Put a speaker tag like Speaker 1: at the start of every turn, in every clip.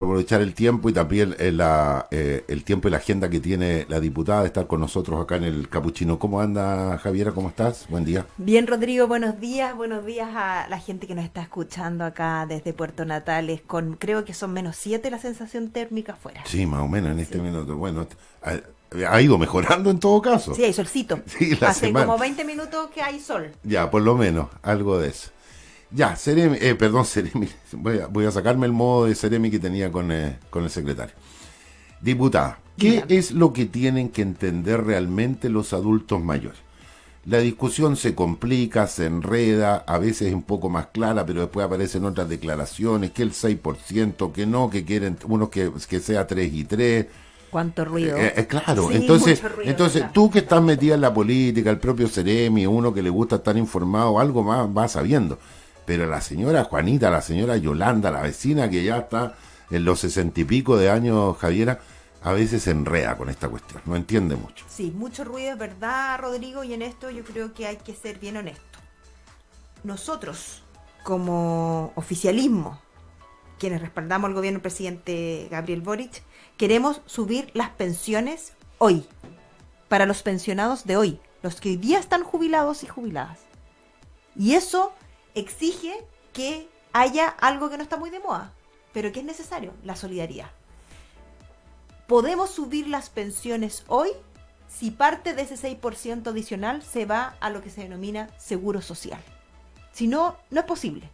Speaker 1: aprovechar el tiempo y también el tiempo y la agenda que tiene la diputada de estar con nosotros acá en el Capuchino. ¿Cómo anda, Javiera? ¿Cómo estás? Buen día.
Speaker 2: Bien, Rodrigo, buenos días a la gente que nos está escuchando acá desde Puerto Natales, creo que son -7 la sensación térmica afuera.
Speaker 1: Sí, más o menos en este
Speaker 2: Sí,
Speaker 1: minuto. Bueno, ha, ha ido mejorando en todo caso.
Speaker 2: sí, hay solcito.
Speaker 1: Sí, la
Speaker 2: Hace
Speaker 1: semana.
Speaker 2: como 20 minutos que hay sol.
Speaker 1: Ya, por lo menos, algo de eso. Ya, Seremi, perdón, Seremi, voy a sacarme el modo de Seremi que tenía con el secretario. Diputada, ¿qué
Speaker 2: Dígame.
Speaker 1: es lo que tienen que entender realmente los adultos mayores? La discusión se complica, se enreda, a veces es un poco más clara, pero después aparecen otras declaraciones, que el 6%, que no, que quieren unos que sea 3 y 3.
Speaker 2: ¿Cuánto ruido?
Speaker 1: Claro,
Speaker 2: Sí,
Speaker 1: entonces,
Speaker 2: mucho ruido,
Speaker 1: entonces
Speaker 2: ¿verdad?
Speaker 1: tú que estás metida en la política, el propio Ceremi, uno que le gusta estar informado, algo más va sabiendo. Pero la señora Juanita, la señora Yolanda, la vecina que ya está en los 60 y pico de años, Javiera, a veces se enreda con esta cuestión, no entiende mucho.
Speaker 2: Sí, mucho ruido, es verdad, Rodrigo, y en esto yo creo que hay que ser bien honestos. Nosotros, como oficialismo, quienes respaldamos al gobierno del presidente Gabriel Boric, queremos subir las pensiones hoy, para los pensionados de hoy, los que hoy día están jubilados y jubiladas. Y eso exige que haya algo que no está muy de moda, pero que es necesario, la solidaridad. Podemos subir las pensiones hoy si parte de ese 6% adicional se va a lo que se denomina seguro social. Si no, no es posible.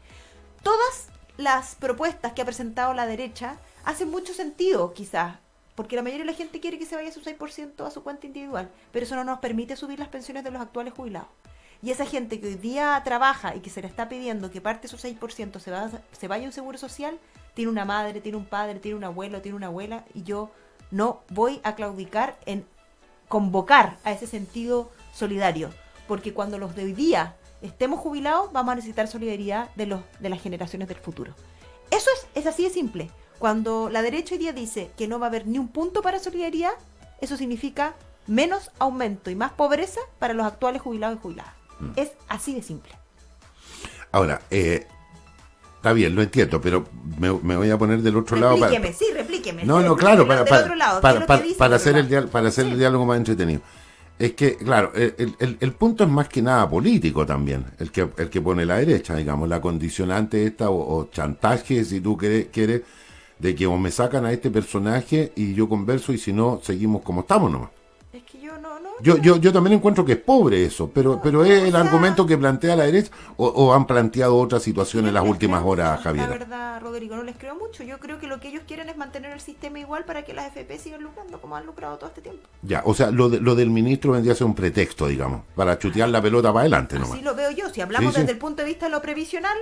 Speaker 2: Todas las propuestas que ha presentado la derecha hacen mucho sentido, quizás, porque la mayoría de la gente quiere que se vaya su 6% a su cuenta individual, pero eso no nos permite subir las pensiones de los actuales jubilados. Y esa gente que hoy día trabaja y que se le está pidiendo que parte de su 6% se vaya a un seguro social, tiene una madre, tiene un padre, tiene un abuelo, tiene una abuela, y yo no voy a claudicar en convocar a ese sentido solidario, porque cuando los de hoy día estemos jubilados vamos a necesitar solidaridad de las generaciones del futuro. Eso es así de simple. Cuando la derecha hoy día dice que no va a haber ni un punto para solidaridad, eso significa menos aumento y más pobreza para los actuales jubilados y jubiladas. Es así de simple.
Speaker 1: Ahora, está bien, lo entiendo, pero me voy a poner del otro lado.
Speaker 2: Replíqueme.
Speaker 1: No,
Speaker 2: Sí,
Speaker 1: no, claro,
Speaker 2: del otro lado, ¿qué es lo que dice
Speaker 1: para
Speaker 2: el otro
Speaker 1: hacer
Speaker 2: lado?
Speaker 1: para hacer el
Speaker 2: Sí.
Speaker 1: diálogo más entretenido. Es que, claro, el punto es más que nada político también, el que pone la derecha, digamos, la condicionante esta o chantaje, si tú quieres, de que o me sacan a este personaje y yo converso y si no, seguimos como estamos nomás.
Speaker 2: Es que yo no,
Speaker 1: Yo también encuentro que es pobre eso, pero es
Speaker 2: o
Speaker 1: el
Speaker 2: sea,
Speaker 1: argumento que plantea la derecha o han planteado otras situaciones
Speaker 2: yo
Speaker 1: en
Speaker 2: no
Speaker 1: las
Speaker 2: les creo
Speaker 1: últimas horas,
Speaker 2: mucho, la
Speaker 1: Javiera.
Speaker 2: verdad, Rodrigo, no les creo mucho. Yo creo que lo que ellos quieren es mantener el sistema igual para que las FP sigan lucrando como han lucrado todo este tiempo.
Speaker 1: Ya, o sea, lo del ministro vendría a ser un pretexto, digamos, para chutear la pelota para adelante nomás.
Speaker 2: Así lo veo yo. Si
Speaker 1: Sí,
Speaker 2: hablamos
Speaker 1: sí.
Speaker 2: desde el punto de vista de lo previsional,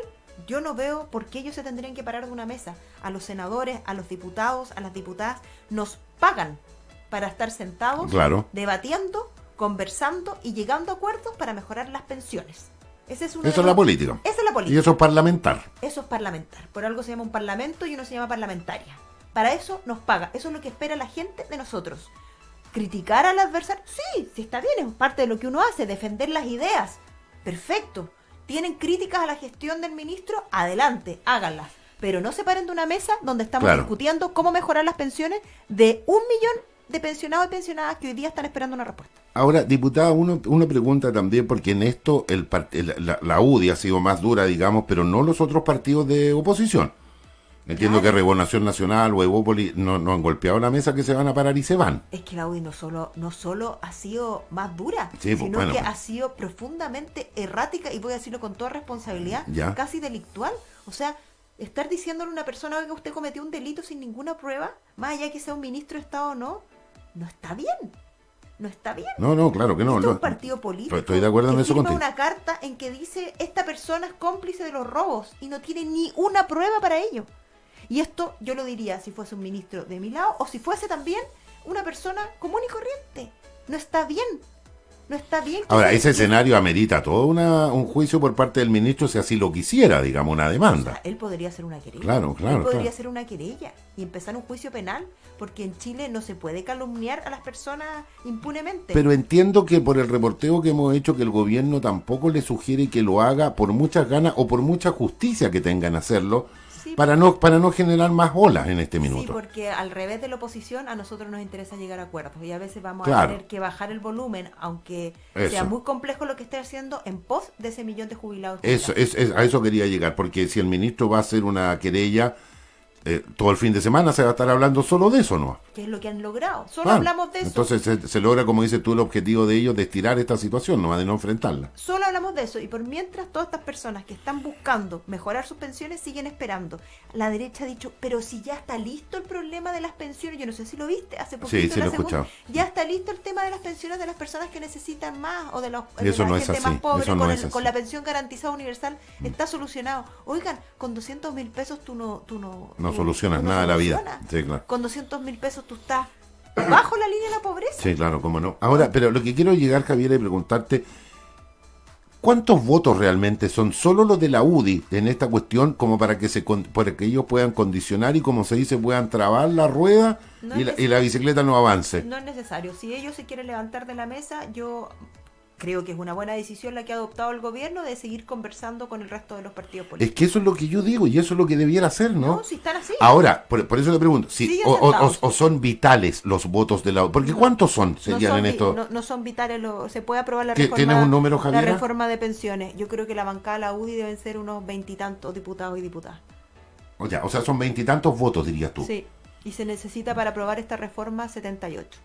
Speaker 2: yo no veo por qué ellos se tendrían que parar de una mesa. A los senadores, a los diputados, a las diputadas, nos pagan para estar sentados,
Speaker 1: Claro.
Speaker 2: debatiendo, conversando y llegando a acuerdos para mejorar las pensiones. Ese es uno
Speaker 1: Eso es la política.
Speaker 2: Esa es la
Speaker 1: Y
Speaker 2: política.
Speaker 1: eso es parlamentar.
Speaker 2: Eso es parlamentar. Por algo se llama un parlamento y uno se llama parlamentaria. Para eso nos paga. Eso es lo que espera la gente de nosotros. Criticar al adversario, sí está bien, es parte de lo que uno hace, defender las ideas. Perfecto. ¿Tienen críticas a la gestión del ministro? Adelante, háganlas. Pero no se paren de una mesa donde estamos
Speaker 1: Claro.
Speaker 2: discutiendo cómo mejorar las pensiones de 1 millón de pensionados y pensionadas que hoy día están esperando una respuesta.
Speaker 1: Ahora, diputada, uno pregunta también, porque en esto la UDI ha sido más dura, digamos, pero no los otros partidos de oposición. Entiendo que
Speaker 2: Claro.
Speaker 1: Renovación Nacional o Evópolis no han golpeado la mesa que se van a parar y se van.
Speaker 2: Es que la UDI no solo ha sido más dura,
Speaker 1: Sí, pues,
Speaker 2: sino
Speaker 1: bueno,
Speaker 2: que
Speaker 1: pues.
Speaker 2: ha sido profundamente errática, y voy a decirlo con toda responsabilidad,
Speaker 1: Ya.
Speaker 2: casi delictual. O sea, estar diciéndole a una persona que usted cometió un delito sin ninguna prueba, más allá que sea un ministro de Estado o no, no está bien. No está bien.
Speaker 1: No, claro que no.
Speaker 2: Esto es
Speaker 1: no.
Speaker 2: un partido político
Speaker 1: Estoy de acuerdo en
Speaker 2: que
Speaker 1: eso
Speaker 2: firma
Speaker 1: contigo.
Speaker 2: una carta en que dice esta persona es cómplice de los robos y no tiene ni una prueba para ello. Y esto yo lo diría si fuese un ministro de mi lado o si fuese también una persona común y corriente. No está bien. No está bien.
Speaker 1: Ahora,
Speaker 2: se-
Speaker 1: ese escenario amerita todo un juicio por parte del ministro si así lo quisiera, digamos, una
Speaker 2: O sea,
Speaker 1: demanda.
Speaker 2: él podría hacer una querella.
Speaker 1: Claro,
Speaker 2: Él podría
Speaker 1: claro.
Speaker 2: hacer una querella y empezar un juicio penal, porque en Chile no se puede calumniar a las personas impunemente.
Speaker 1: Pero entiendo que por el reporteo que hemos hecho, que el gobierno tampoco le sugiere que lo haga por muchas ganas o por mucha justicia que tengan hacerlo,
Speaker 2: Sí,
Speaker 1: para no generar más olas en este
Speaker 2: sí,
Speaker 1: minuto.
Speaker 2: porque al revés de la oposición, a nosotros nos interesa llegar a acuerdos y a veces vamos a
Speaker 1: Claro.
Speaker 2: tener que bajar el volumen, aunque
Speaker 1: Eso.
Speaker 2: sea muy complejo lo que esté haciendo en pos de ese millón de jubilados.
Speaker 1: Eso, a eso quería llegar, porque si el ministro va a hacer una querella, todo el fin de semana se va a estar hablando solo de eso, ¿no?
Speaker 2: Que es lo que han logrado. Solo
Speaker 1: Claro.
Speaker 2: hablamos de eso.
Speaker 1: Entonces se logra, como dices tú, el objetivo de ellos de estirar esta situación, no de no enfrentarla.
Speaker 2: Solo hablamos de eso. Y por mientras, todas estas personas que están buscando mejorar sus pensiones siguen esperando. La derecha ha dicho, pero si ya está listo el problema de las pensiones, yo no sé si lo viste hace poquito.
Speaker 1: Sí, sí lo he escuchado.
Speaker 2: Ya está listo el tema de las pensiones de las personas que necesitan más o de,
Speaker 1: Eso
Speaker 2: la
Speaker 1: no es
Speaker 2: gente
Speaker 1: así,
Speaker 2: más pobre.
Speaker 1: eso no es así.
Speaker 2: Con la pensión garantizada universal está solucionado. Oigan, con 200.000 pesos tú no
Speaker 1: solucionas nada de la vida. Sí, claro.
Speaker 2: Con 200.000 pesos tú estás bajo la línea de la pobreza.
Speaker 1: Sí, claro, cómo no. Ahora, pero lo que quiero llegar, Javier, es preguntarte, ¿cuántos votos realmente son solo los de la UDI en esta cuestión como para que para que ellos puedan condicionar y, como se dice, puedan trabar la rueda
Speaker 2: No
Speaker 1: y la bicicleta no avance?
Speaker 2: No es necesario. Si ellos se quieren levantar de la mesa, yo creo que es una buena decisión la que ha adoptado el gobierno de seguir conversando con el resto de los partidos políticos.
Speaker 1: Es que eso es lo que yo digo y eso es lo que debiera hacer, ¿no?
Speaker 2: No, si están así.
Speaker 1: Ahora, por eso le pregunto, si
Speaker 2: Siguen
Speaker 1: o
Speaker 2: sentados.
Speaker 1: son vitales los votos de la UDI, porque ¿cuántos son? Serían en esto.
Speaker 2: No son vitales. Se puede aprobar la
Speaker 1: ¿Tienes
Speaker 2: reforma,
Speaker 1: un número,
Speaker 2: la
Speaker 1: Javiera?
Speaker 2: reforma de pensiones. Yo creo que la bancada de la UDI deben ser unos 20 y tantos diputados y diputadas.
Speaker 1: O sea, son 20 y tantos votos, dirías tú.
Speaker 2: Sí, y se necesita para aprobar esta reforma 78.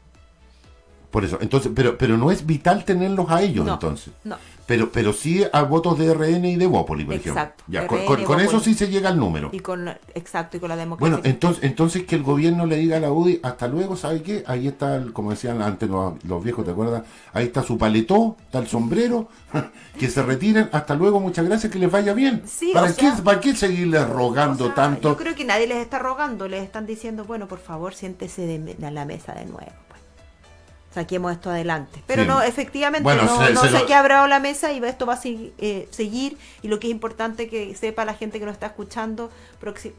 Speaker 1: Por eso, entonces, pero no es vital tenerlos a ellos,
Speaker 2: No,
Speaker 1: entonces.
Speaker 2: no.
Speaker 1: Pero sí a votos de RN y de Bópoli, por
Speaker 2: Exacto,
Speaker 1: ejemplo. Ya,
Speaker 2: RN,
Speaker 1: con eso
Speaker 2: Bópoli.
Speaker 1: sí se llega al número.
Speaker 2: Y con la democracia.
Speaker 1: Bueno, entonces que el gobierno le diga a la UDI, hasta luego, ¿sabe qué? Ahí está, como decían antes los viejos, ¿te acuerdas? Ahí está su paletó, está el sombrero, que se retiren, hasta luego, muchas gracias, que les vaya bien.
Speaker 2: Sí,
Speaker 1: ¿Para qué seguirles rogando
Speaker 2: O sea,
Speaker 1: tanto?
Speaker 2: Yo creo que nadie les está rogando, les están diciendo, bueno, por favor, siéntese de la mesa de nuevo. Pues. Saquemos esto adelante. Pero
Speaker 1: Sí.
Speaker 2: no, efectivamente,
Speaker 1: Bueno,
Speaker 2: no
Speaker 1: se
Speaker 2: se
Speaker 1: lo-
Speaker 2: ha quebrado la mesa y esto va a seguir. Y lo que es importante que sepa la gente que nos está escuchando,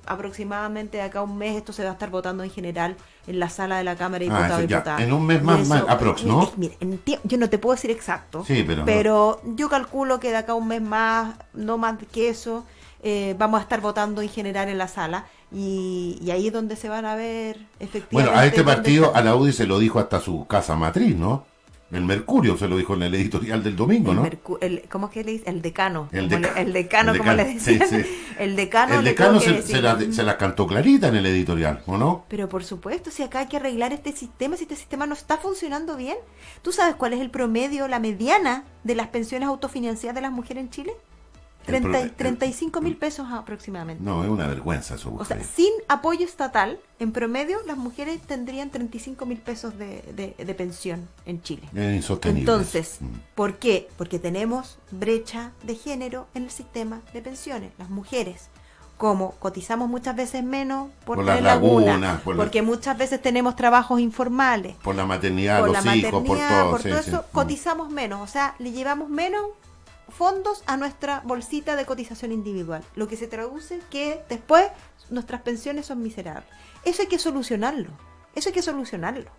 Speaker 2: aproximadamente de acá a un mes esto se va a estar votando en general en la sala de la Cámara de Diputados
Speaker 1: eso
Speaker 2: y
Speaker 1: ya,
Speaker 2: Diputadas.
Speaker 1: en un mes
Speaker 2: Y
Speaker 1: más,
Speaker 2: eso,
Speaker 1: aprox, ¿no?
Speaker 2: mire, yo no te puedo decir exacto,
Speaker 1: Sí,
Speaker 2: pero yo calculo que de acá a un mes más, no más que eso, vamos a estar votando en general en la sala y ahí es donde se van a ver efectivamente.
Speaker 1: Bueno, a este
Speaker 2: dónde
Speaker 1: partido,
Speaker 2: está.
Speaker 1: a la UDI se lo dijo hasta su casa matriz, ¿no? El Mercurio se lo dijo en el editorial del domingo, ¿no?
Speaker 2: ¿Cómo es que le dice? El decano.
Speaker 1: El
Speaker 2: El decano, como le
Speaker 1: sí,
Speaker 2: decían.
Speaker 1: sí.
Speaker 2: El decano.
Speaker 1: El
Speaker 2: le
Speaker 1: decano
Speaker 2: tengo que
Speaker 1: se
Speaker 2: decir.
Speaker 1: las cantó clarita en el editorial, ¿o no?
Speaker 2: Pero por supuesto, si acá hay que arreglar este sistema, si este sistema no está funcionando bien. ¿Tú sabes cuál es el promedio, la mediana de las pensiones autofinanciadas de las mujeres en Chile? 35.000 pesos aproximadamente.
Speaker 1: No, es una vergüenza eso.
Speaker 2: O sea,
Speaker 1: Buscaría.
Speaker 2: sin apoyo estatal, en promedio, las mujeres tendrían 35.000 pesos de pensión en Chile.
Speaker 1: Es insostenible.
Speaker 2: Entonces,
Speaker 1: Mm.
Speaker 2: ¿por qué? Porque tenemos brecha de género en el sistema de pensiones. Las mujeres, como cotizamos muchas veces menos por
Speaker 1: Por
Speaker 2: tener
Speaker 1: las
Speaker 2: laguna,
Speaker 1: lagunas,
Speaker 2: porque muchas veces tenemos trabajos informales,
Speaker 1: Por la maternidad,
Speaker 2: por
Speaker 1: los
Speaker 2: la
Speaker 1: hijos, por
Speaker 2: maternidad,
Speaker 1: todo.
Speaker 2: por
Speaker 1: sí,
Speaker 2: todo
Speaker 1: sí.
Speaker 2: eso, cotizamos menos. O sea, le llevamos menos fondos a nuestra bolsita de cotización individual, lo que se traduce que después nuestras pensiones son miserables. Eso hay que solucionarlo. Eso hay que solucionarlo.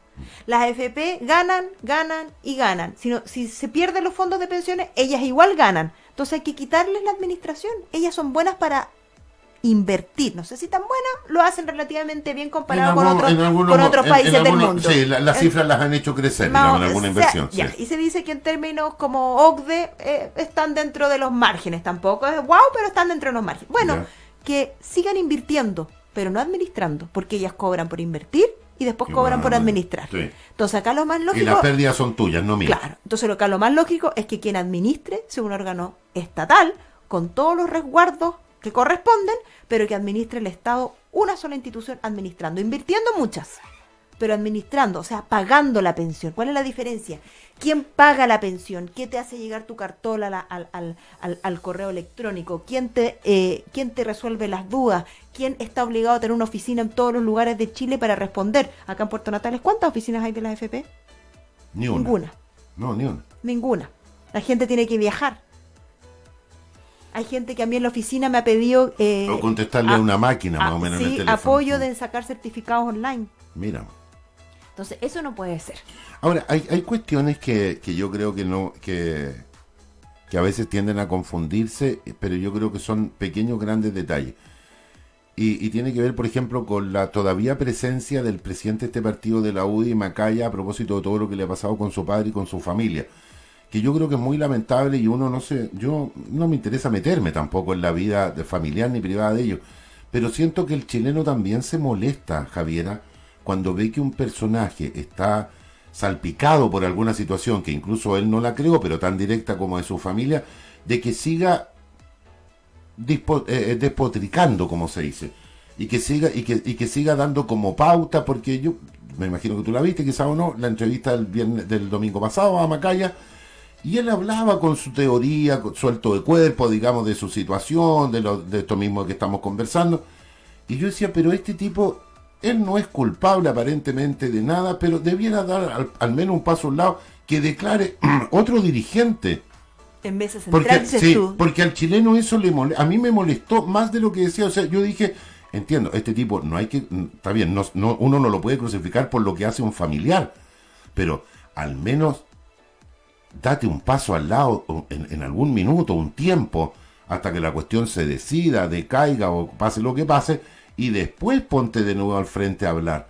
Speaker 2: Las AFP ganan, ganan y ganan. Si se pierden los fondos de pensiones, ellas igual ganan. Entonces hay que quitarles la administración. Ellas son buenas para invertir. No sé si tan buenas, lo hacen relativamente bien comparado con otros países del mundo.
Speaker 1: Sí, las cifras las han hecho crecer, digamos, en alguna inversión.
Speaker 2: Ya,
Speaker 1: Sí.
Speaker 2: y se dice que en términos como OCDE están dentro de los márgenes. Tampoco es wow, pero están dentro de los márgenes. Bueno,
Speaker 1: Ya.
Speaker 2: que sigan invirtiendo, pero no administrando, porque ellas cobran por invertir y después
Speaker 1: Y
Speaker 2: cobran
Speaker 1: bueno,
Speaker 2: por administrar.
Speaker 1: sí.
Speaker 2: Entonces acá lo más
Speaker 1: Y
Speaker 2: lógico...
Speaker 1: las pérdidas son tuyas, no mías.
Speaker 2: Claro, entonces acá lo más lógico es que quien administre sea un órgano estatal con todos los resguardos que corresponden, pero que administre el Estado una sola institución administrando, invirtiendo muchas, pero administrando, o sea, pagando la pensión. ¿Cuál es la diferencia? ¿Quién paga la pensión? ¿Qué te hace llegar tu cartola al correo electrónico? ¿Quién te resuelve las dudas? ¿Quién está obligado a tener una oficina en todos los lugares de Chile para responder? Acá en Puerto Natales, ¿cuántas oficinas hay de la AFP?
Speaker 1: Ni una.
Speaker 2: Ninguna.
Speaker 1: No, ni una.
Speaker 2: Ninguna. La gente tiene que viajar. Hay gente que a mí en la oficina me ha pedido...
Speaker 1: O contestarle a una máquina, más o menos, en el
Speaker 2: sí,
Speaker 1: teléfono.
Speaker 2: apoyo de sacar certificados online.
Speaker 1: Mira.
Speaker 2: Entonces, eso no puede ser.
Speaker 1: Ahora, hay cuestiones que yo creo que no, que a veces tienden a confundirse, pero yo creo que son pequeños, grandes detalles. y tiene que ver, por ejemplo, con la todavía presencia del presidente de este partido de la UDI, Macaya, a propósito de todo lo que le ha pasado con su padre y con su familia. Que yo creo que es muy lamentable y uno no sé, yo no me interesa meterme tampoco en la vida de familiar ni privada de ellos, pero siento que el chileno también se molesta, Javiera, cuando ve que un personaje está salpicado por alguna situación que incluso él no la creó, pero tan directa como de su familia, de que siga despotricando, como se dice, y que siga dando como pauta, porque yo me imagino que tú la viste, quizás o no, la entrevista del domingo pasado a Macaya, y él hablaba con su teoría, suelto de cuerpo, digamos, de su situación, de esto mismo que estamos conversando. Y yo decía, pero este tipo, él no es culpable aparentemente de nada, pero debiera dar al menos un paso a un lado que declare otro dirigente.
Speaker 2: En vez de
Speaker 1: Porque,
Speaker 2: centrarse
Speaker 1: sí,
Speaker 2: tú.
Speaker 1: porque al chileno eso a mí me molestó más de lo que decía. O sea, yo dije, entiendo, este tipo no hay que, está bien, uno no lo puede crucificar por lo que hace un familiar, pero al menos date un paso al lado en algún minuto, un tiempo, hasta que la cuestión se decida, decaiga o pase lo que pase, y después ponte de nuevo al frente a hablar.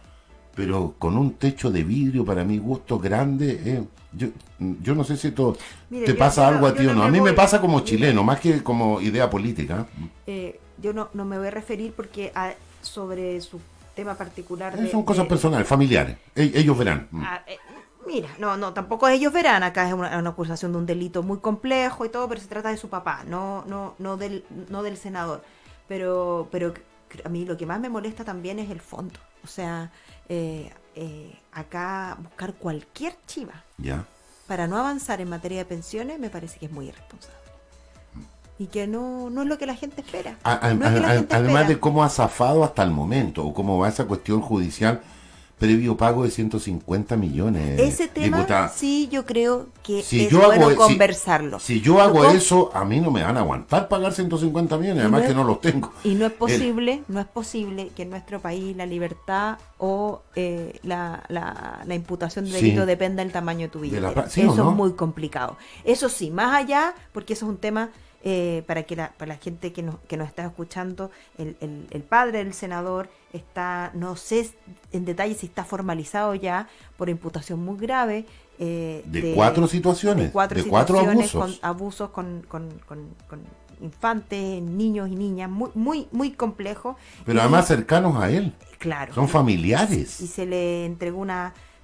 Speaker 1: Pero con un techo de vidrio, para mi gusto, grande, yo no sé si esto
Speaker 2: Mire,
Speaker 1: te pasa algo a ti o no. A mí me pasa como
Speaker 2: mire,
Speaker 1: chileno, más que como idea política.
Speaker 2: yo no me voy a referir porque sobre su tema particular
Speaker 1: Son cosas personales, familiares. Ellos verán.
Speaker 2: Mira, no, tampoco ellos verán. Acá es una acusación de un delito muy complejo y todo, pero se trata de su papá, no del senador. Pero a mí lo que más me molesta también es el fondo. O sea, acá buscar cualquier chiva
Speaker 1: Ya.
Speaker 2: para no avanzar en materia de pensiones me parece que es muy irresponsable. Y que no es lo que la gente espera.
Speaker 1: Además de cómo ha zafado hasta el momento, o cómo va esa cuestión judicial, previo pago de 150 millones.
Speaker 2: Ese tema,
Speaker 1: diputada.
Speaker 2: sí, yo creo que
Speaker 1: Si
Speaker 2: es
Speaker 1: yo
Speaker 2: bueno
Speaker 1: hago,
Speaker 2: conversarlo.
Speaker 1: Si yo hago
Speaker 2: Doctor,
Speaker 1: eso, a mí no me van a aguantar pagar 150 millones, además que no los tengo.
Speaker 2: Y no es posible que en nuestro país la libertad o la imputación de delito dependa del tamaño de tu billetera.
Speaker 1: ¿Sí
Speaker 2: eso
Speaker 1: o no?
Speaker 2: es muy complicado. Eso sí, más allá, porque eso es un tema para la gente que nos está escuchando, el padre del senador está, no sé en detalle si está formalizado ya por imputación muy grave
Speaker 1: de cuatro situaciones,
Speaker 2: de cuatro abusos con infantes, niños y niñas, muy complejo.
Speaker 1: Pero además cercanos a él.
Speaker 2: Claro.
Speaker 1: Son familiares.
Speaker 2: Y se le entregó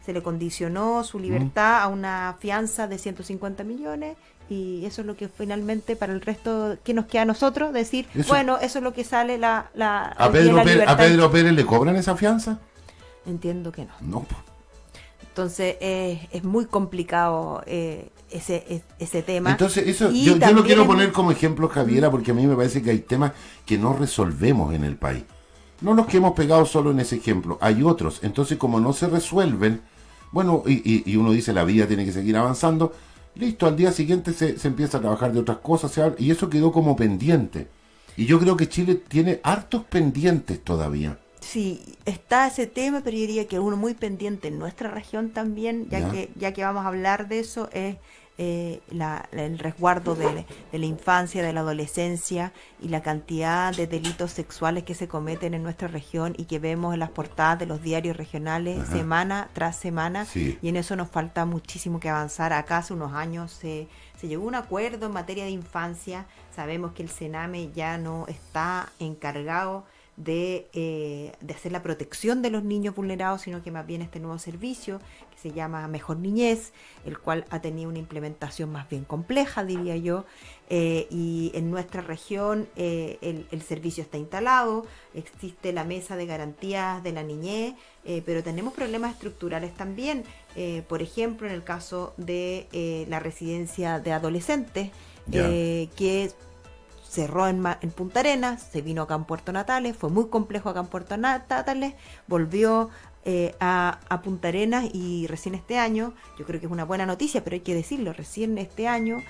Speaker 2: se le condicionó su libertad a una fianza de 150 millones. Y eso es lo que finalmente para el resto que nos queda a nosotros decir, eso es lo que sale
Speaker 1: ¿A Pedro Pérez le cobran esa fianza?
Speaker 2: Entiendo que no.
Speaker 1: No.
Speaker 2: Entonces es muy complicado ese tema.
Speaker 1: Entonces eso yo lo quiero poner como ejemplo, Javiera, porque a mí me parece que hay temas que no resolvemos en el país. No nos que hemos pegado solo en ese ejemplo, hay otros. Entonces como no se resuelven, bueno, y uno dice la vida tiene que seguir avanzando. Listo, al día siguiente se empieza a trabajar de otras cosas, y eso quedó como pendiente. Y yo creo que Chile tiene hartos pendientes todavía.
Speaker 2: Sí, está ese tema, pero yo diría que uno muy pendiente en nuestra región también, ya que vamos a hablar de eso, es el resguardo de la infancia, de la adolescencia y la cantidad de delitos sexuales que se cometen en nuestra región y que vemos en las portadas de los diarios regionales semana tras semana.
Speaker 1: Sí.
Speaker 2: Y en eso nos falta muchísimo que avanzar. Acá hace unos años se llegó a un acuerdo en materia de infancia. Sabemos que el Sename ya no está encargado de hacer la protección de los niños vulnerados, sino que más bien este nuevo servicio que se llama Mejor Niñez, el cual ha tenido una implementación más bien compleja, diría yo, y en nuestra región el servicio está instalado, existe la mesa de garantías de la niñez, pero tenemos problemas estructurales también, por ejemplo en el caso de la residencia de adolescentes, que cerró en Punta Arenas, se vino acá en Puerto Natales, fue muy complejo acá en Puerto Natales, volvió a Punta Arenas y recién este año, yo creo que es una buena noticia, pero hay que decirlo, recién este año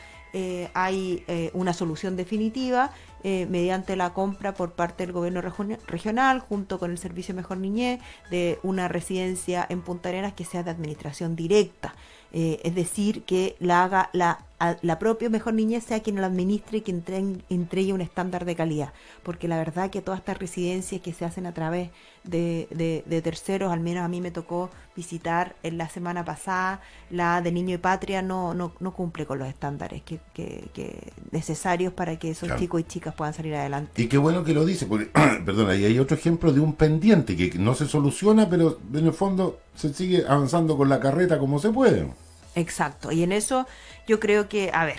Speaker 2: hay una solución definitiva mediante la compra por parte del gobierno regional, junto con el Servicio Mejor Niñez, de una residencia en Punta Arenas que sea de administración directa. Es decir, que la haga la propia Mejor Niñez, sea quien la administre y quien entregue un estándar de calidad, porque la verdad que todas estas residencias que se hacen a través de terceros, al menos a mí me tocó visitar en la semana pasada, la de Niño y Patria no cumple con los estándares que necesarios para que esos chicos y chicas puedan salir adelante.
Speaker 1: Y qué bueno que lo dice, porque, perdona, y hay otro ejemplo de un pendiente que no se soluciona, pero en el fondo se sigue avanzando con la carreta como se puede.
Speaker 2: Exacto, y en eso yo creo que, a ver,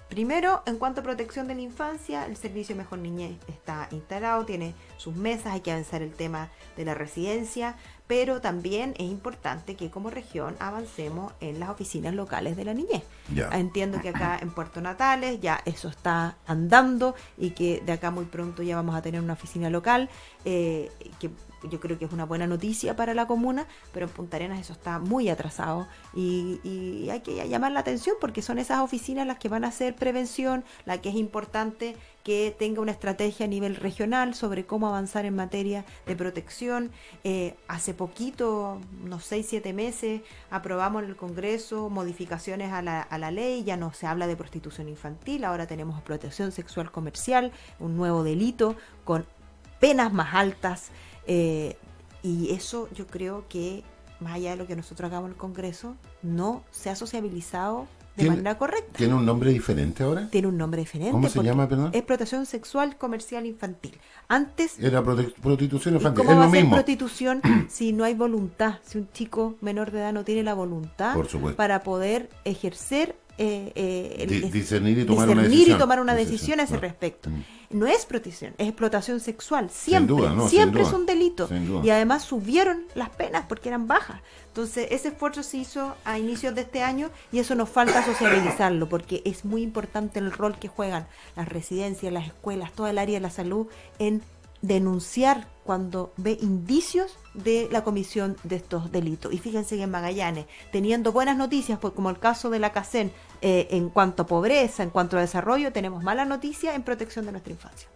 Speaker 2: primero, en cuanto a protección de la infancia, el Servicio Mejor Niñez está instalado, tiene sus mesas, hay que avanzar el tema de la residencia, pero también es importante que como región avancemos en las oficinas locales de la niñez.
Speaker 1: Ya.
Speaker 2: Entiendo que acá en Puerto Natales ya eso está andando y que de acá muy pronto ya vamos a tener una oficina local, que yo creo que es una buena noticia para la comuna, pero en Punta Arenas eso está muy atrasado y hay que llamar la atención porque son esas oficinas las que van a hacer prevención, la que es importante que tenga una estrategia a nivel regional sobre cómo avanzar en materia de protección. Hace poquito, unos 6-7 meses, aprobamos en el Congreso modificaciones a la ley, ya no se habla de prostitución infantil, ahora tenemos explotación sexual comercial, un nuevo delito con penas más altas, y eso yo creo que, más allá de lo que nosotros hagamos en el Congreso, no se ha sociabilizado de manera correcta.
Speaker 1: ¿Tiene un nombre diferente ahora?
Speaker 2: Tiene un nombre diferente.
Speaker 1: ¿Cómo se llama, perdón?
Speaker 2: Explotación sexual comercial infantil. Antes
Speaker 1: era prostitución infantil.
Speaker 2: ¿Cómo
Speaker 1: es
Speaker 2: va
Speaker 1: lo
Speaker 2: a ser
Speaker 1: mismo.
Speaker 2: prostitución si no hay voluntad? Si un chico menor de edad no tiene la voluntad para poder ejercer,
Speaker 1: discernir y tomar una decisión
Speaker 2: a ese respecto. No es protección, es explotación sexual. Siempre,
Speaker 1: sin duda,
Speaker 2: siempre es un delito.
Speaker 1: Sin duda.
Speaker 2: Y además subieron las penas porque eran bajas. Entonces, ese esfuerzo se hizo a inicios de este año y eso nos falta sociabilizarlo porque es muy importante el rol que juegan las residencias, las escuelas, toda el área de la salud en denunciar cuando ve indicios de la comisión de estos delitos. Y fíjense que en Magallanes, teniendo buenas noticias, pues, como el caso de la CACEN, en cuanto a pobreza, en cuanto a desarrollo, tenemos malas noticias en protección de nuestra infancia.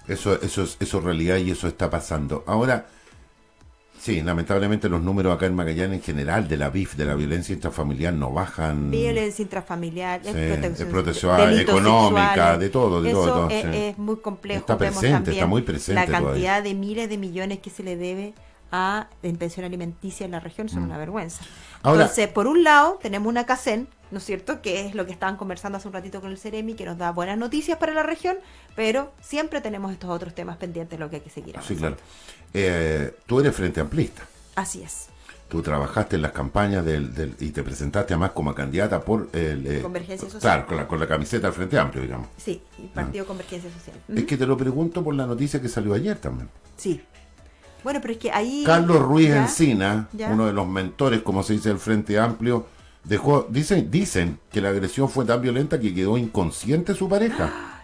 Speaker 1: Eso es realidad y eso está pasando. Ahora, sí, lamentablemente los números acá en Magallanes en general de la BIF, de la violencia intrafamiliar, no bajan.
Speaker 2: Violencia intrafamiliar,
Speaker 1: protección económica,
Speaker 2: sexuales,
Speaker 1: de todo.
Speaker 2: Eso
Speaker 1: sí.
Speaker 2: es muy complejo.
Speaker 1: Está presente, está muy presente
Speaker 2: la cantidad
Speaker 1: todavía.
Speaker 2: de miles de millones que se le debe en pensión alimenticia en la región son una vergüenza.
Speaker 1: Ahora,
Speaker 2: entonces, por un lado, tenemos una CACEN, ¿no es cierto?, que es lo que estaban conversando hace un ratito con el Ceremi, que nos da buenas noticias para la región, pero siempre tenemos estos otros temas pendientes, lo que hay que seguir avanzando.
Speaker 1: Sí, claro. Tú eres frente amplista.
Speaker 2: Así es.
Speaker 1: Tú trabajaste en las campañas y te presentaste además como candidata por
Speaker 2: Convergencia Social.
Speaker 1: Claro, con la camiseta del Frente Amplio, digamos.
Speaker 2: Sí, y Partido Convergencia Social.
Speaker 1: Es que te lo pregunto por la noticia que salió ayer también.
Speaker 2: Sí. Bueno, pero es que ahí...
Speaker 1: Carlos Ruiz Encina, uno de los mentores, como se dice, del Frente Amplio, dicen que la agresión fue tan violenta que quedó inconsciente su pareja.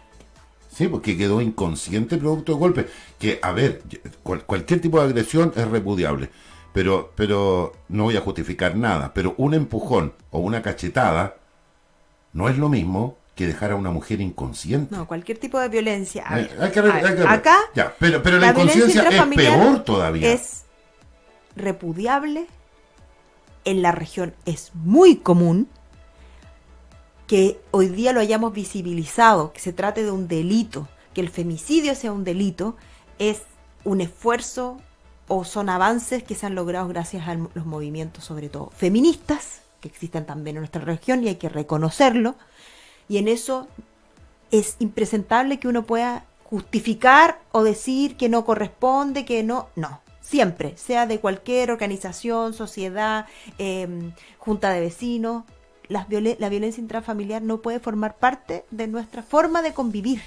Speaker 1: Sí, porque quedó inconsciente producto de golpe. Que, a ver, cualquier tipo de agresión es repudiable, pero no voy a justificar nada, pero un empujón o una cachetada no es lo mismo que dejar a una mujer inconsciente.
Speaker 2: No, cualquier tipo de violencia.
Speaker 1: Acá, ya, pero la inconsciencia es peor todavía.
Speaker 2: Es repudiable. En la región es muy común que hoy día lo hayamos visibilizado, que se trate de un delito, que el femicidio sea un delito, es un esfuerzo o son avances que se han logrado gracias a los movimientos, sobre todo feministas, que existen también en nuestra región y hay que reconocerlo. Y en eso es impresentable que uno pueda justificar o decir que no corresponde, que no. Siempre, sea de cualquier organización, sociedad, junta de vecinos, la violencia intrafamiliar no puede formar parte de nuestra forma de convivir,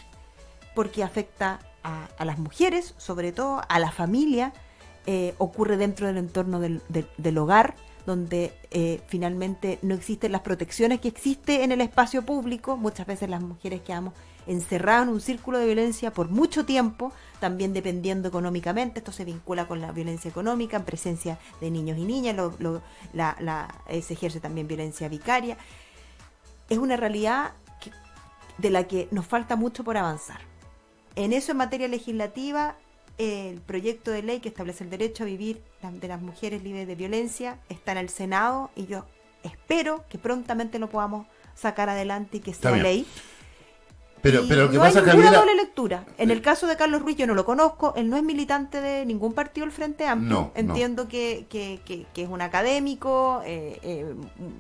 Speaker 2: porque afecta a las mujeres, sobre todo a la familia, ocurre dentro del entorno del hogar, donde finalmente no existen las protecciones que existe en el espacio público. Muchas veces las mujeres quedamos encerradas en un círculo de violencia por mucho tiempo, también dependiendo económicamente. Esto se vincula con la violencia económica en presencia de niños y niñas, se ejerce también violencia vicaria. Es una realidad de la que nos falta mucho por avanzar. en eso, en materia legislativa, el proyecto de ley que establece el derecho a vivir de las mujeres libres de violencia está en el Senado y yo espero que prontamente lo podamos sacar adelante y que sea ley.
Speaker 1: Pero lo que
Speaker 2: no
Speaker 1: pasa,
Speaker 2: hay ninguna
Speaker 1: Javiera,
Speaker 2: doble lectura. En el caso de Carlos Ruiz yo no lo conozco, él no es militante de ningún partido del Frente Amplio. Entiendo que es un académico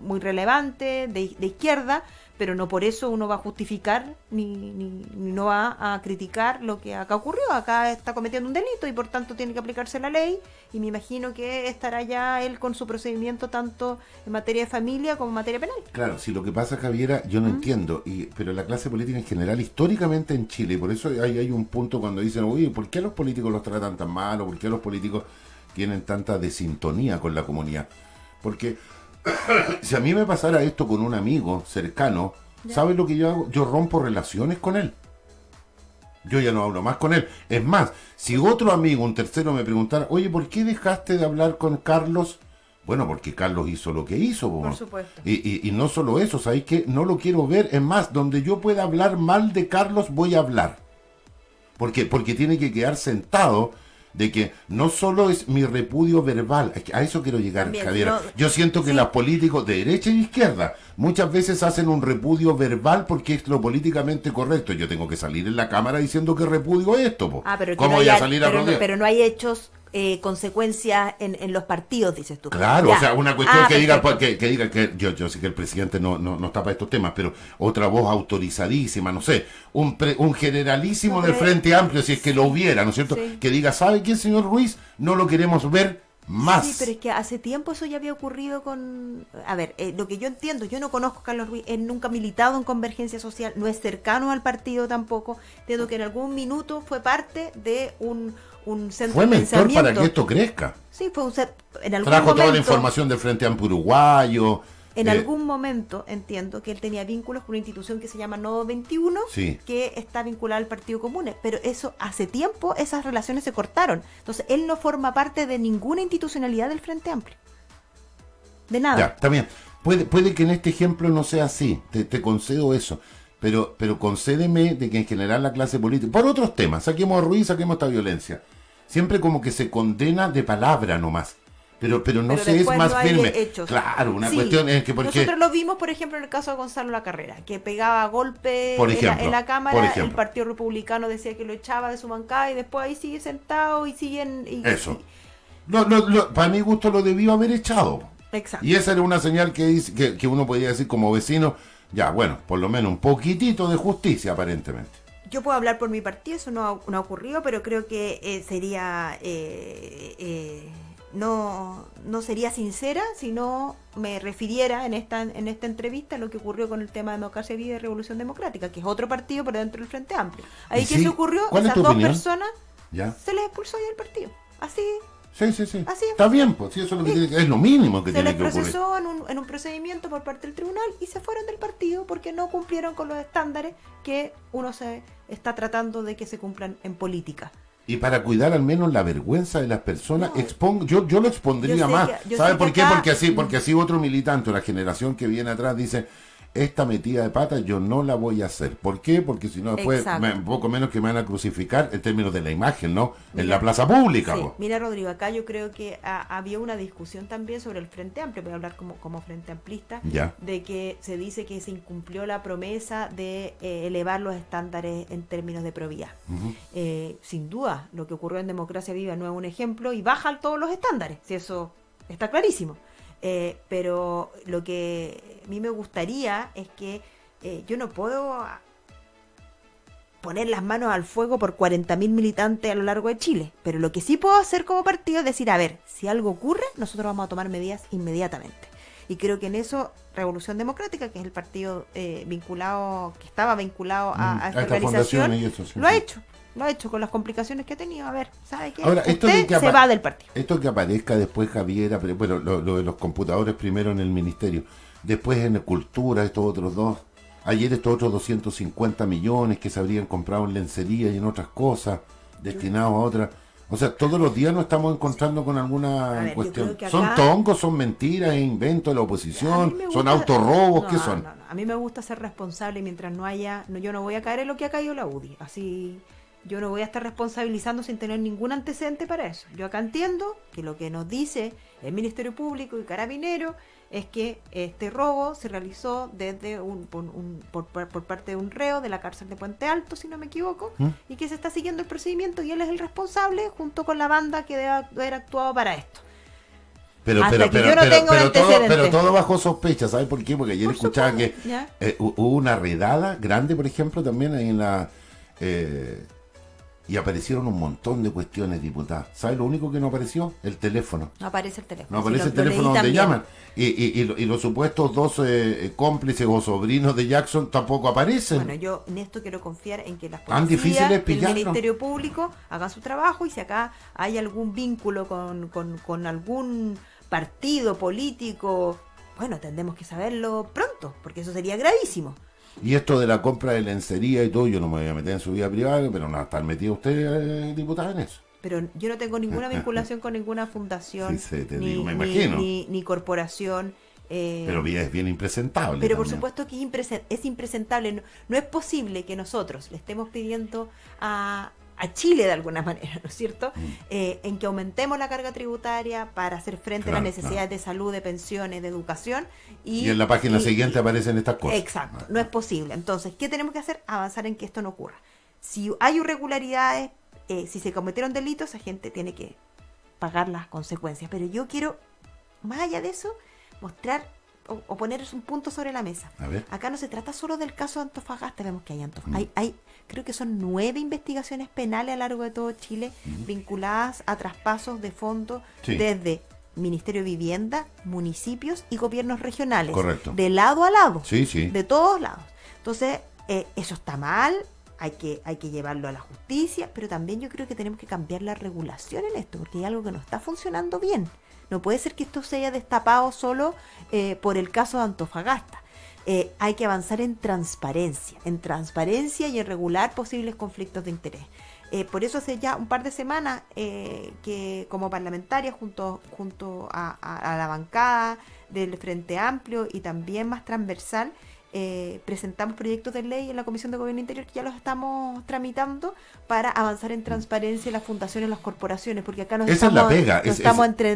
Speaker 2: muy relevante, de izquierda, pero no por eso uno va a justificar ni no va a criticar lo que acá ocurrió. Acá está cometiendo un delito y por tanto tiene que aplicarse la ley, y me imagino que estará ya él con su procedimiento tanto en materia de familia como en materia penal.
Speaker 1: Claro, si lo que pasa, Javiera, yo no entiendo, pero la clase política en general, históricamente en Chile, y por eso hay un punto cuando dicen, oye, ¿por qué a los políticos los tratan tan mal? ¿O por qué a los políticos tienen tanta desintonía con la comunidad? Porque si a mí me pasara esto con un amigo cercano, ¿sabes lo que yo hago? Yo rompo relaciones con él. Yo ya no hablo más con él. Es más, si otro amigo, un tercero, me preguntara, oye, ¿por qué dejaste de hablar con Carlos? Bueno, porque Carlos hizo lo que hizo.
Speaker 2: Por supuesto.
Speaker 1: Y no solo eso, ¿sabes qué? No lo quiero ver. Es más, donde yo pueda hablar mal de Carlos, voy a hablar. Porque tiene que quedar sentado de que no solo es mi repudio verbal, a eso quiero llegar, también, Javier. Yo siento que los políticos de derecha y izquierda muchas veces hacen un repudio verbal porque es lo políticamente correcto. Yo tengo que salir en la cámara diciendo que repudio esto, po.
Speaker 2: Pero
Speaker 1: ¿Cómo voy a salir a rodear?
Speaker 2: Pero no hay hechos, consecuencias en los partidos, dices tú.
Speaker 1: Claro, o sea, una cuestión que diga que yo sé que el presidente no está para estos temas, pero otra voz autorizadísima, no sé, un generalísimo del Frente Amplio, si es que lo hubiera, ¿no es cierto? Sí. Que diga, ¿sabe qué, señor Ruiz? No lo queremos ver más.
Speaker 2: Sí, pero es que hace tiempo eso ya había ocurrido con... A ver, lo que yo entiendo, yo no conozco a Carlos Ruiz, él nunca ha militado en Convergencia Social, no es cercano al partido tampoco, entiendo que en algún minuto fue parte de un centro
Speaker 1: fue
Speaker 2: de
Speaker 1: mentor pensamiento para que esto crezca.
Speaker 2: Sí, fue en algún
Speaker 1: trajo
Speaker 2: momento,
Speaker 1: toda la información del Frente Amplio Uruguayo.
Speaker 2: En algún momento entiendo que él tenía vínculos con una institución que se llama Nodo 21,
Speaker 1: sí,
Speaker 2: que está vinculada al Partido Común, pero eso hace tiempo esas relaciones se cortaron. Entonces él no forma parte de ninguna institucionalidad del Frente Amplio. De nada.
Speaker 1: Ya, está bien. Puede que en este ejemplo no sea así, te concedo eso. Pero concédeme de que en general la clase política, por otros temas, saquemos a Ruiz, saquemos esta violencia, siempre como que se condena de palabra nomás, pero no se es más firme. Claro, una cuestión es que porque...
Speaker 2: Nosotros lo vimos, por ejemplo, en el caso de Gonzalo Lacarrera, que pegaba golpes en la Cámara, el Partido Republicano decía que lo echaba de su bancada y después ahí sigue sentado y siguen...
Speaker 1: Eso. Para mi gusto lo debió haber echado.
Speaker 2: Exacto.
Speaker 1: Y esa era una señal que uno podía decir como vecino, ya, bueno, por lo menos un poquitito de justicia aparentemente.
Speaker 2: Yo puedo hablar por mi partido, eso no ha ocurrido, pero creo que sería... no sería sincera si no me refiriera en esta entrevista a lo que ocurrió con el tema de Democracia Viva y Revolución Democrática, que es otro partido pero dentro del Frente Amplio. Ahí ¿qué se ocurrió? Esas dos personas se les expulsó ya del partido. Así.
Speaker 1: Sí. Así está bien, pues sí, eso es lo que tiene que, es lo mínimo que tiene que ocurrir.
Speaker 2: Se les procesó en un procedimiento por parte del tribunal y se fueron del partido porque no cumplieron con los estándares que uno se está tratando de que se cumplan en política.
Speaker 1: Y para cuidar al menos la vergüenza de las personas, yo lo expondría más. ¿Sabe por qué? Porque así otro militante, la generación que viene atrás, dice, esta metida de pata yo no la voy a hacer. ¿Por qué? Porque si no después un poco menos que me van a crucificar en términos de la imagen, ¿no? Mira, en la plaza pública.
Speaker 2: Sí. Mira, Rodrigo, acá yo creo que había una discusión también sobre el Frente Amplio, voy a hablar como Frente Amplista, de que se dice que se incumplió la promesa de elevar los estándares en términos de probidad. Sin duda, lo que ocurrió en Democracia Viva no es un ejemplo y bajan todos los estándares, si eso está clarísimo. Pero lo que a mí me gustaría es que yo no puedo poner las manos al fuego por 40.000 militantes a lo largo de Chile, pero lo que sí puedo hacer como partido es decir, a ver, si algo ocurre, nosotros vamos a tomar medidas inmediatamente. Y creo que en eso Revolución Democrática, que es el partido que estaba vinculado a esta organización, lo ha hecho. Lo ha hecho con las complicaciones que ha tenido. A ver, ¿sabe qué?
Speaker 1: Ahora,
Speaker 2: usted se va del partido.
Speaker 1: Esto que aparezca después, Javiera, bueno, lo de los computadores primero en el ministerio, después en cultura, estos otros dos, ayer estos otros 250 millones que se habrían comprado en lencería y en otras cosas, destinados a otras. O sea, todos los días nos estamos encontrando con alguna cuestión. Acá... ¿Son tongos, son mentiras, inventos de la oposición, son autorrobos? ¿Qué son?
Speaker 2: No. A mí me gusta ser responsable mientras no haya... yo no voy a caer en lo que ha caído la UDI. Así... yo no voy a estar responsabilizando sin tener ningún antecedente para eso. Yo acá entiendo que lo que nos dice el Ministerio Público y Carabineros es que este robo se realizó desde por parte de un reo de la cárcel de Puente Alto, si no me equivoco, y que se está siguiendo el procedimiento y él es el responsable junto con la banda que debe haber actuado para esto.
Speaker 1: Pero todo bajo sospecha, ¿sabes por qué? Porque ayer escuchaba que hubo una redada grande, por ejemplo, también ahí en la... y aparecieron un montón de cuestiones, diputada. ¿Sabes lo único que no apareció? El teléfono.
Speaker 2: No aparece el teléfono.
Speaker 1: No aparece el teléfono donde también llaman. Y los supuestos dos cómplices o sobrinos de Jackson tampoco aparecen.
Speaker 2: Bueno, yo en esto quiero confiar en que las policías, el Ministerio Público hagan su trabajo, y si acá hay algún vínculo con algún partido político, bueno, tendremos que saberlo pronto, porque eso sería gravísimo.
Speaker 1: Y esto de la compra de lencería y todo, yo no me voy a meter en su vida privada, pero no está metido usted, diputada, en eso.
Speaker 2: Pero yo no tengo ninguna vinculación con ninguna fundación, ni corporación.
Speaker 1: Pero es bien impresentable.
Speaker 2: Pero
Speaker 1: también.
Speaker 2: por supuesto que es impresentable. No es posible que nosotros le estemos pidiendo a Chile de alguna manera, ¿no es cierto? En que aumentemos la carga tributaria para hacer frente a las necesidades de salud, de pensiones, de educación. Y en
Speaker 1: la página siguiente aparecen estas cosas.
Speaker 2: Exacto, no es posible. Entonces, ¿qué tenemos que hacer? Avanzar en que esto no ocurra. Si hay irregularidades, si se cometieron delitos, esa gente tiene que pagar las consecuencias. Pero yo quiero, más allá de eso, mostrar o poner un punto sobre la mesa.
Speaker 1: A ver.
Speaker 2: Acá no se trata solo del caso de Antofagasta, vemos que hay creo que son 9 investigaciones penales a lo largo de todo Chile vinculadas a traspasos de fondos desde Ministerio de Vivienda, municipios y gobiernos regionales.
Speaker 1: Correcto.
Speaker 2: De lado a lado.
Speaker 1: Sí.
Speaker 2: De todos lados. Entonces, eso está mal, hay que llevarlo a la justicia, pero también yo creo que tenemos que cambiar la regulación en esto, porque hay algo que no está funcionando bien. No puede ser que esto se haya destapado solo por el caso de Antofagasta. Hay que avanzar en transparencia y en regular posibles conflictos de interés. Por eso hace ya un par de semanas que como parlamentaria junto a la bancada del Frente Amplio y también más transversal, presentamos proyectos de ley en la Comisión de Gobierno Interior que ya los estamos tramitando para avanzar en transparencia en las fundaciones, las corporaciones, porque acá nos estamos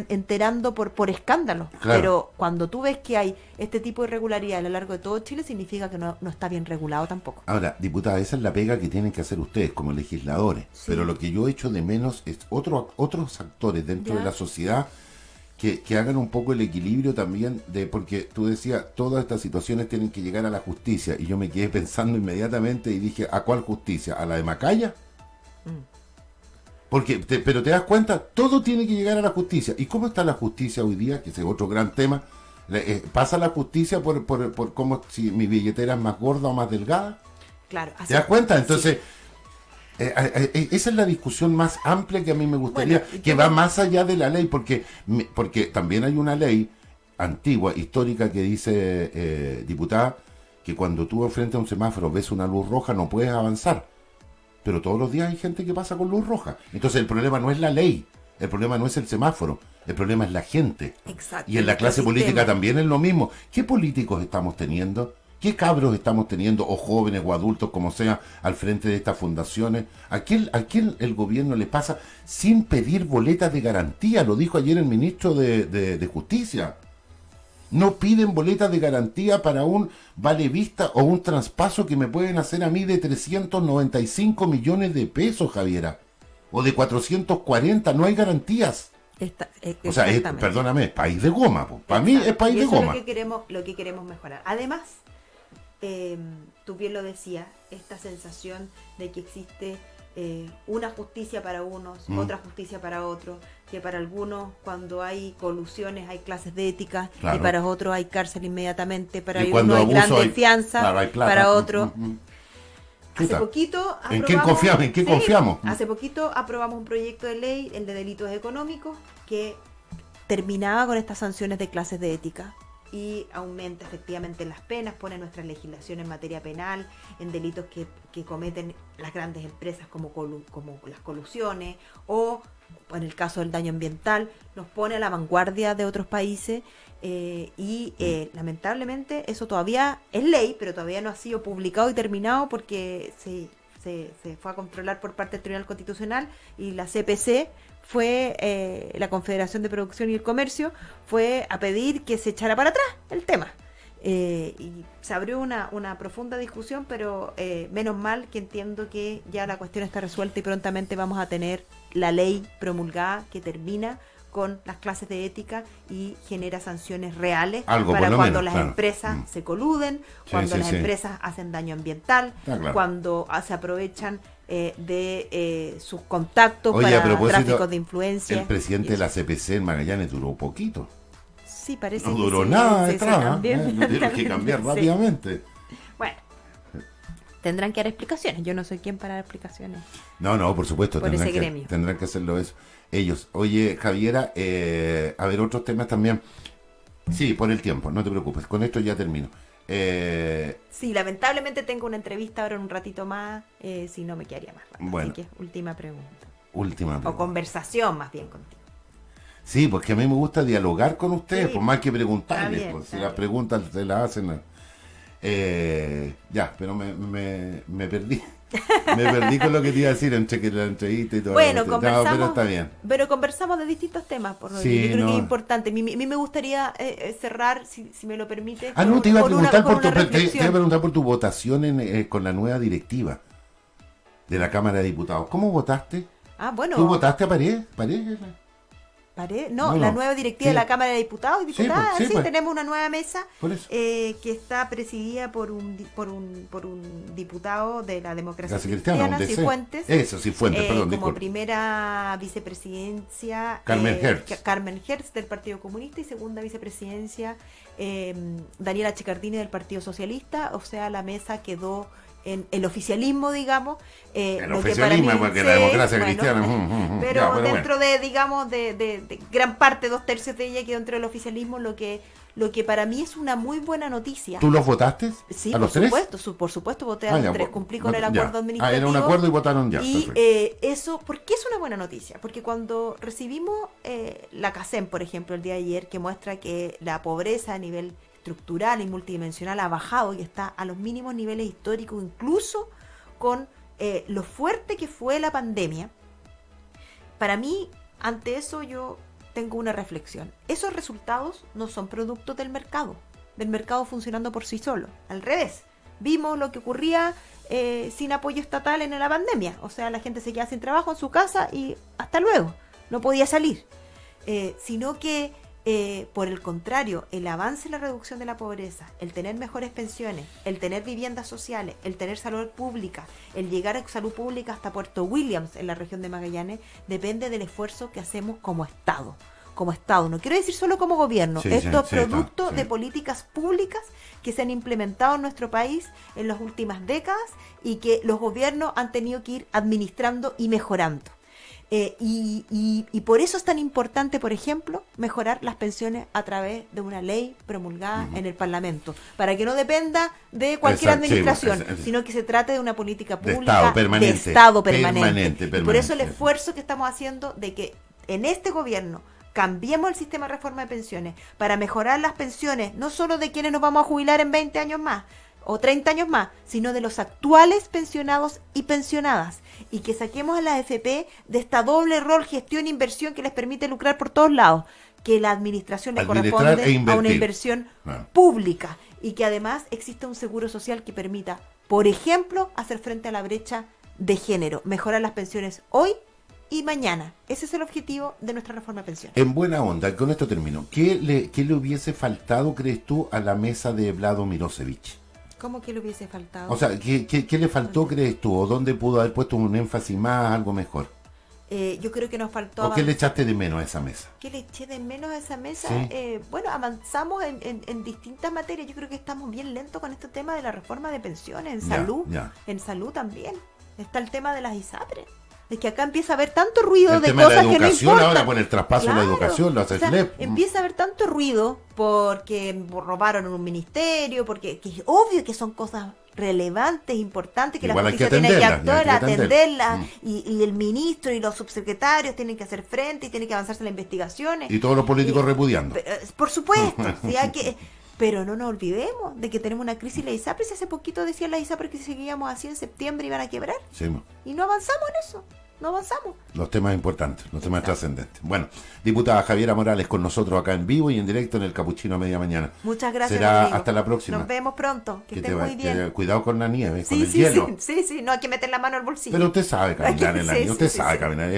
Speaker 2: enterando por escándalos. Claro. Pero cuando tú ves que hay este tipo de irregularidad a lo largo de todo Chile, significa que no está bien regulado tampoco.
Speaker 1: Ahora, diputada, esa es la pega que tienen que hacer ustedes como legisladores. Sí. Pero lo que yo echo de menos es otros actores dentro de la sociedad que hagan un poco el equilibrio también, porque tú decías, todas estas situaciones tienen que llegar a la justicia, y yo me quedé pensando inmediatamente y dije, ¿a cuál justicia? ¿A la de Macaya? Pero te das cuenta, todo tiene que llegar a la justicia. ¿Y cómo está la justicia hoy día? Que ese es otro gran tema. ¿Pasa la justicia por cómo, si mi billetera es más gorda o más delgada?
Speaker 2: Claro.
Speaker 1: ¿Te das cuenta? Entonces... Sí. Esa es la discusión más amplia que a mí me gustaría, que va más allá de la ley, porque también hay una ley antigua, histórica, que dice, diputada, que cuando tú enfrente a un semáforo ves una luz roja no puedes avanzar, pero todos los días hay gente que pasa con luz roja. Entonces el problema no es la ley, el problema no es el semáforo, el problema es la gente.
Speaker 2: Exacto.
Speaker 1: Y en la clase política también es lo mismo. ¿Qué políticos estamos teniendo? ¿Qué cabros estamos teniendo, o jóvenes o adultos, como sea, al frente de estas fundaciones? ¿A quién el gobierno le pasa sin pedir boletas de garantía? Lo dijo ayer el ministro de Justicia. No piden boletas de garantía para un vale vista o un traspaso que me pueden hacer a mí de 395 millones de pesos, Javiera. O de 440, no hay garantías. O sea, perdóname, es país de goma. Para mí es país de goma.
Speaker 2: Eso es lo que queremos mejorar. Además, tú bien lo decías, esta sensación de que existe una justicia para unos, otra justicia para otros, que para algunos cuando hay colusiones hay clases de ética, y para otros hay cárcel inmediatamente, para algunos hay grande fianza, para otros... Hace poquito
Speaker 1: ¿En qué confiamos?
Speaker 2: Hace poquito aprobamos un proyecto de ley, el de delitos económicos, que terminaba con estas sanciones de clases de ética y aumenta efectivamente las penas, pone nuestra legislación en materia penal, en delitos que cometen las grandes empresas como las colusiones, o en el caso del daño ambiental, nos pone a la vanguardia de otros países. Lamentablemente eso todavía es ley, pero todavía no ha sido publicado y terminado porque se fue a controlar por parte del Tribunal Constitucional, y la CPC fue, la Confederación de Producción y el Comercio, fue a pedir que se echara para atrás el tema. Y se abrió una profunda discusión, pero menos mal que entiendo que ya la cuestión está resuelta y prontamente vamos a tener la ley promulgada que termina con las clases de ética y genera sanciones reales
Speaker 1: Algo,
Speaker 2: para cuando
Speaker 1: menos,
Speaker 2: las
Speaker 1: claro.
Speaker 2: empresas se coluden, cuando las empresas hacen daño ambiental,
Speaker 1: claro.
Speaker 2: cuando se aprovechan de sus contactos.
Speaker 1: Oye, a
Speaker 2: para
Speaker 1: propósito,
Speaker 2: tráficos de influencia.
Speaker 1: El presidente de la CPC en Magallanes duró poquito.
Speaker 2: Sí, parece
Speaker 1: No
Speaker 2: que
Speaker 1: duró
Speaker 2: sí,
Speaker 1: nada
Speaker 2: se
Speaker 1: detrás,
Speaker 2: cambió.
Speaker 1: lo tuvieron que cambiar
Speaker 2: Sí.
Speaker 1: rápidamente.
Speaker 2: Bueno, tendrán que dar explicaciones. Yo no soy quien para dar explicaciones.
Speaker 1: No, por supuesto,
Speaker 2: Por ese gremio.
Speaker 1: tendrán que hacerlo eso ellos. Oye, Javiera, a ver, otros temas también. Sí, por el tiempo, no te preocupes, con esto ya termino.
Speaker 2: Sí, lamentablemente tengo una entrevista ahora en un ratito más, si no me quedaría más rato.
Speaker 1: Bueno.
Speaker 2: Así que última pregunta.
Speaker 1: Última
Speaker 2: O
Speaker 1: pregunta.
Speaker 2: conversación más bien contigo.
Speaker 1: Sí, porque a mí me gusta dialogar con ustedes,
Speaker 2: Sí,
Speaker 1: por más que preguntarles,
Speaker 2: está bien,
Speaker 1: pues,
Speaker 2: está
Speaker 1: si las
Speaker 2: bien.
Speaker 1: preguntas se las hacen. Ya, pero me perdí. Me perdí con lo que te iba a decir entre que la entrevista y todo.
Speaker 2: Bueno,
Speaker 1: No,
Speaker 2: conversamos,
Speaker 1: pero está bien.
Speaker 2: pero conversamos de distintos temas, por lo
Speaker 1: Sí,
Speaker 2: yo creo
Speaker 1: no.
Speaker 2: que es importante. A mí me gustaría cerrar, si me lo permite.
Speaker 1: Ah, no, te iba a preguntar
Speaker 2: con
Speaker 1: por tu,
Speaker 2: una
Speaker 1: te iba a
Speaker 2: reflexión.
Speaker 1: preguntar por tu votación con la nueva directiva de la Cámara de Diputados. ¿Cómo votaste?
Speaker 2: Ah, bueno.
Speaker 1: ¿Tú votaste a Paredes?
Speaker 2: No,
Speaker 1: No,
Speaker 2: la
Speaker 1: no.
Speaker 2: nueva directiva
Speaker 1: Sí.
Speaker 2: de la Cámara de Diputados y
Speaker 1: Sí, pues,
Speaker 2: Diputadas.
Speaker 1: sí,
Speaker 2: Sí,
Speaker 1: pues.
Speaker 2: tenemos una nueva mesa
Speaker 1: Por eso.
Speaker 2: que está presidida por un diputado de la democracia
Speaker 1: Gracias, Cristiana,
Speaker 2: cristiana,
Speaker 1: un DC.
Speaker 2: Cifuentes.
Speaker 1: Eso, Cifuentes, perdón,
Speaker 2: como
Speaker 1: disculpe.
Speaker 2: primera vicepresidencia
Speaker 1: Carmen Hertz.
Speaker 2: Carmen Hertz del Partido Comunista, y segunda vicepresidencia Daniela Chicardini del Partido Socialista. O sea, la mesa quedó en el oficialismo, digamos.
Speaker 1: El
Speaker 2: lo que
Speaker 1: oficialismo,
Speaker 2: para mí-
Speaker 1: porque la democracia
Speaker 2: bueno,
Speaker 1: cristiana.
Speaker 2: pero
Speaker 1: ya, pero
Speaker 2: dentro de, digamos, de gran parte, 2/3 de ella quedó dentro del oficialismo, lo que para mí es una muy buena noticia.
Speaker 1: ¿Tú los votaste?
Speaker 2: Sí,
Speaker 1: ¿A los tres?
Speaker 2: por supuesto voté a
Speaker 1: Ah,
Speaker 2: los
Speaker 1: ya,
Speaker 2: tres,
Speaker 1: vo-
Speaker 2: cumplí con el
Speaker 1: ya.
Speaker 2: acuerdo administrativo.
Speaker 1: Ah, era un acuerdo y votaron ya.
Speaker 2: Y
Speaker 1: perfecto.
Speaker 2: eso, ¿por qué es una buena noticia? Porque cuando recibimos la CACEM, por ejemplo, el día de ayer, que muestra que la pobreza a nivel estructural y multidimensional ha bajado y está a los mínimos niveles históricos, incluso con lo fuerte que fue la pandemia, para mí, ante eso yo tengo una reflexión. Esos resultados no son productos del mercado funcionando por sí solo. Al revés, vimos lo que ocurría sin apoyo estatal en la pandemia. O sea, la gente se quedaba sin trabajo en su casa y hasta luego, no podía salir. Sino que, por el contrario, el avance en la reducción de la pobreza, el tener mejores pensiones, el tener viviendas sociales, el tener salud pública, el llegar a salud pública hasta Puerto Williams en la región de Magallanes, depende del esfuerzo que hacemos como Estado. Como Estado, no quiero decir solo como gobierno.
Speaker 1: Sí,
Speaker 2: Esto
Speaker 1: sí,
Speaker 2: es
Speaker 1: sí,
Speaker 2: producto
Speaker 1: está, sí.
Speaker 2: de políticas públicas que se han implementado en nuestro país en las últimas décadas y que los gobiernos han tenido que ir administrando y mejorando. Y por eso es tan importante, por ejemplo, mejorar las pensiones a través de una ley promulgada en el Parlamento, para que no dependa de cualquier
Speaker 1: Exacto, sí,
Speaker 2: administración, sino que se trate de una política
Speaker 1: De
Speaker 2: pública
Speaker 1: Estado permanente.
Speaker 2: de Estado permanente.
Speaker 1: Permanente,
Speaker 2: Y por eso el
Speaker 1: permanente.
Speaker 2: esfuerzo que estamos haciendo de que en este gobierno cambiemos el sistema de reforma de pensiones para mejorar las pensiones, no solo de quienes nos vamos a jubilar en 20 años más o 30 años más, sino de los actuales pensionados y pensionadas, y que saquemos a las FP de esta doble rol, gestión e inversión que les permite lucrar por todos lados, que la administración le
Speaker 1: Administrar
Speaker 2: corresponde
Speaker 1: e invertir.
Speaker 2: a una inversión
Speaker 1: Claro.
Speaker 2: pública, y que además exista un seguro social que permita, por ejemplo, hacer frente a la brecha de género, mejorar las pensiones hoy y mañana. Ese es el objetivo de nuestra reforma de pensiones.
Speaker 1: En buena onda, con esto termino. ¿Qué le hubiese faltado, crees tú, a la mesa de Vlado Mirosevic?
Speaker 2: ¿Cómo que le hubiese faltado?
Speaker 1: O sea, ¿qué le faltó, crees tú? ¿O dónde pudo haber puesto un énfasis más, algo mejor?
Speaker 2: Yo creo que nos faltó
Speaker 1: ¿O qué le echaste de menos a esa mesa?
Speaker 2: ¿Qué le eché de menos a esa mesa?
Speaker 1: Sí.
Speaker 2: Bueno, avanzamos en distintas materias. Yo creo que estamos bien lentos con este tema de la reforma de pensiones, en
Speaker 1: Ya,
Speaker 2: salud.
Speaker 1: ya.
Speaker 2: En salud también. Está el tema de las ISAPRES. Es que acá empieza a haber tanto ruido
Speaker 1: El
Speaker 2: de
Speaker 1: tema de la
Speaker 2: cosas que no
Speaker 1: educación,
Speaker 2: importan.
Speaker 1: ahora con el traspaso de la educación, lo hace
Speaker 2: o sea,
Speaker 1: SLEP.
Speaker 2: empieza a haber tanto ruido porque robaron en un ministerio, porque que es obvio que son cosas relevantes, importantes, que
Speaker 1: Igual
Speaker 2: la
Speaker 1: hay que
Speaker 2: justicia tiene que
Speaker 1: atenderlas,
Speaker 2: actuar,
Speaker 1: hay que atenderlas.
Speaker 2: atenderlas, y el ministro y los subsecretarios tienen que hacer frente y tienen que avanzarse las investigaciones.
Speaker 1: Y todos los políticos repudiando.
Speaker 2: Pero, por supuesto, sí, hay que... Pero no nos olvidemos de que tenemos una crisis en la ISAPRES. Hace poquito decían la ISAPRES que si seguíamos así en septiembre iban a quebrar.
Speaker 1: Sí,
Speaker 2: Y no avanzamos en eso. No avanzamos.
Speaker 1: los temas importantes, los temas trascendentes. Bueno, diputada Javiera Morales con nosotros acá en vivo y en directo en el Capuchino a media mañana.
Speaker 2: Muchas gracias,
Speaker 1: Será
Speaker 2: Rodrigo.
Speaker 1: hasta la próxima.
Speaker 2: Nos vemos pronto. Que estén muy
Speaker 1: que
Speaker 2: bien.
Speaker 1: cuidado con la nieve, con
Speaker 2: Sí,
Speaker 1: el
Speaker 2: sí,
Speaker 1: hielo.
Speaker 2: sí, sí, no hay que meter la mano al bolsillo.
Speaker 1: Pero usted sabe caminar en la
Speaker 2: Sí,
Speaker 1: nieve, usted
Speaker 2: sí,
Speaker 1: sabe
Speaker 2: sí.
Speaker 1: caminar.